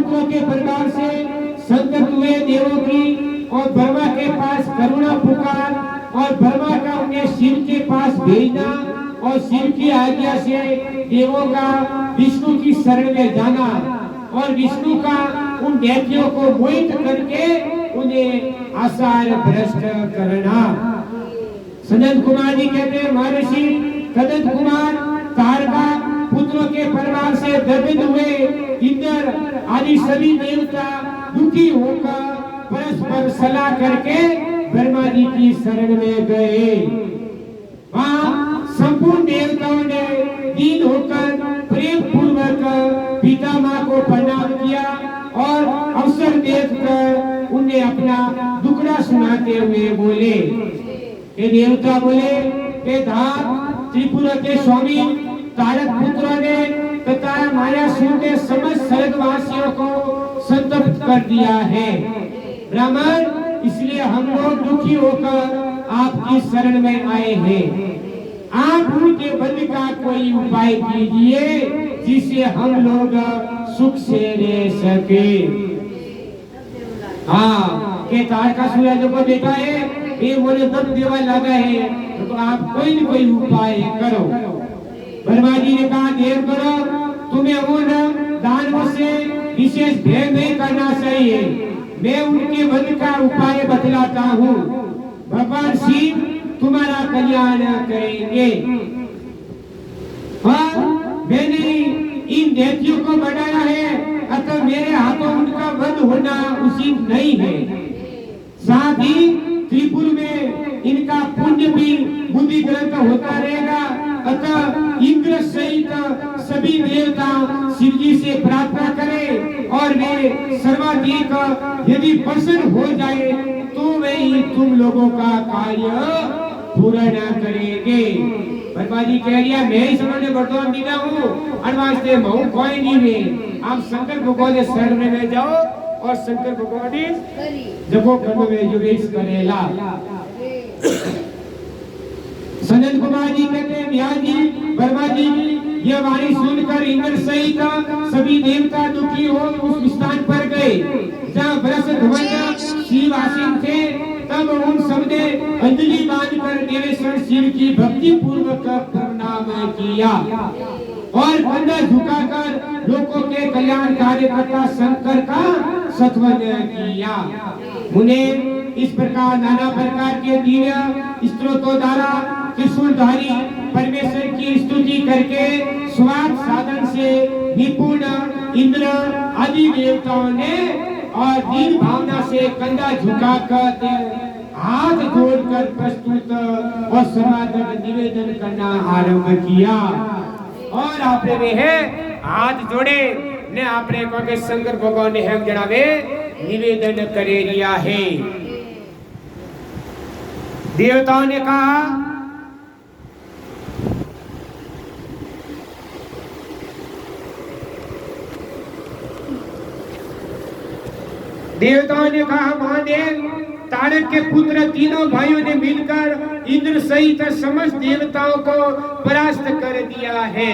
पुत्रों के प्रकार से संतत हुए देवों की और ब्रह्मा के पास करुणा पुकार और ब्रह्मा का उन्हें शिव के पास भेजना और शिव की आज्ञा से देवों का विष्णु की शरण में जाना और विष्णु का उन दैत्यों को मोहित करके उन्हें आसार भ्रष्ट करना। सनत कुमार जी कहते हैं महर्षि सनत कुमार तारका पुत्रों के परिवार से द्रवित हुए इंद्र आदि सभी देवता दुखी होकर परस्पर सलाह करके ब्रह्मा जी की शरण में गए। वहाँ संपूर्ण देवताओं ने दीन होकर प्रेम पूर्वक पिता माँ को प्रणाम किया और अवसर देखकर उन्हें अपना दुखड़ा सुनाते हुए बोले। ये देवता बोले कि धाम त्रिपुरा के स्वामी तारक पुत्रों ने तथा मायासुर ने समस्त स्वर्गवासियों को संतप्त कर दिया है। ब्राह्मण इसलिए हम लोग दुखी होकर आपकी शरण में आए हैं। आप उनके बल का कोई उपाय कीजिए जिससे हम लोग सुख से रह सके। हाँ के तारकासुर जो को बेटा है ये बोले दम देवा लगा है तो आप कोई न कोई उपाय करो। ब्रह्मा जी ने कहा देर करो, तुम्हें उन दानवों से विशेष भय नहीं करना चाहिए, मैं उनके वध का उपाय बतलाता हूँ। भगवान शिव तुम्हारा कल्याण करेंगे। और मैंने इन दैत्यों को बढ़ाया है अतः मेरे हाथों उनका वध होना उचित नहीं है। साथ ही त्रिपुर में इनका पुण्य भी बुद्धि ग्रंथ होता रहेगा। अतः इंद्र सहित सभी देवता शिव जी से प्रार्थना करें और वे सर्वाधिक यदि प्रसन्न हो जाए तो वे तुम लोगों का कार्य पूर्ण करेंगे। ब्रह्मा जी कह दिया मैं ही समझ वर्तमान दीदा हूँ अनवास्ते महू कोई नहीं है। आप शंकर भगवान के शरण में जाओ और शंकर भगवान जगो खंड में युवेश करेला। सनत कुमार जी कहते हैं ब्याह जी ब्रह्मा जी यह वाणी सुनकर इंद्र सहित सभी देवता दुखी हो उस स्थान पर गए जहाँ बरस ध्वज शिव आसीन थे। तब उन सब ने अंजलि बांधकर देवेश्वर शिव की भक्ति पूर्वक प्रणाम किया और कंधा झुकाकर लोगों के कल्याण कार्यकर्ता शंकर का सत्वन किया। उन्हें इस प्रकार नाना प्रकार के दिव्य स्त्रोतों द्वारा त्रिशूलधारी परमेश्वर की स्तुति करके स्वार्थ साधन से निपुण इंद्र आदि देवताओं ने और दीन भावना से कंधा झुकाकर हाथ जोड़कर प्रस्तुत और समाधक निवेदन करना आरंभ किया। और आपने वे है हाथ जोड़े ने आपने को के शंकर भगवान ने हम जनावे निवेदन करे लिया है। देवताओं ने कहा महादेव तारक के पुत्र तीनों भाइयों ने मिलकर इंद्र सहित समस्त देवताओं को परास्त कर दिया है।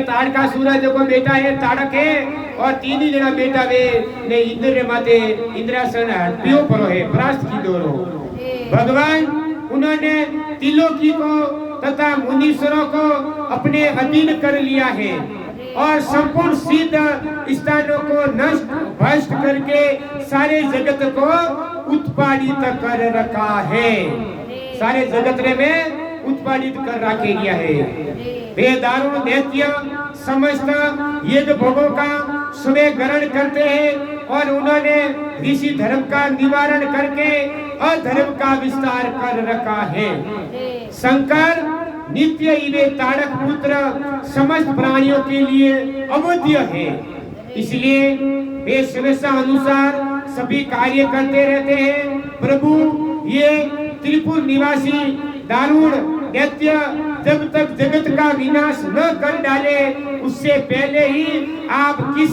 तारकासुर को बेटा है तारक है और तीन ही जना बेटा वे ने इंद्र माते इंद्रासन हटियो परो है परास्त की दोनों। भगवान उन्होंने त्रिलोकी को तथा मुनीश्वरों को अपने अधीन कर लिया है और संपूर्ण सिद्ध स्थानों को नष्ट भ्रष्ट करके सारे जगत को उत्पादित कर रखा है। सारे जगत में उत्पादित कर रखे गया है। वे दारुण दैत्य समस्त यज्ञ भोगों का स्वयं ग्रहण करते हैं और उन्होंने ऋषि धर्म का निवारण करके अधर्म का विस्तार कर रखा है। शंकर नित्य इवे तारक पुत्र समस्त प्राणियों के लिए अवध्य है, इसलिए वे शिवसा अनुसार सभी कार्य करते रहते हैं। प्रभु ये त्रिपुर निवासी दारुण दैत्य जब तक जगत का विनाश न कर डाले उससे पहले ही आप किसी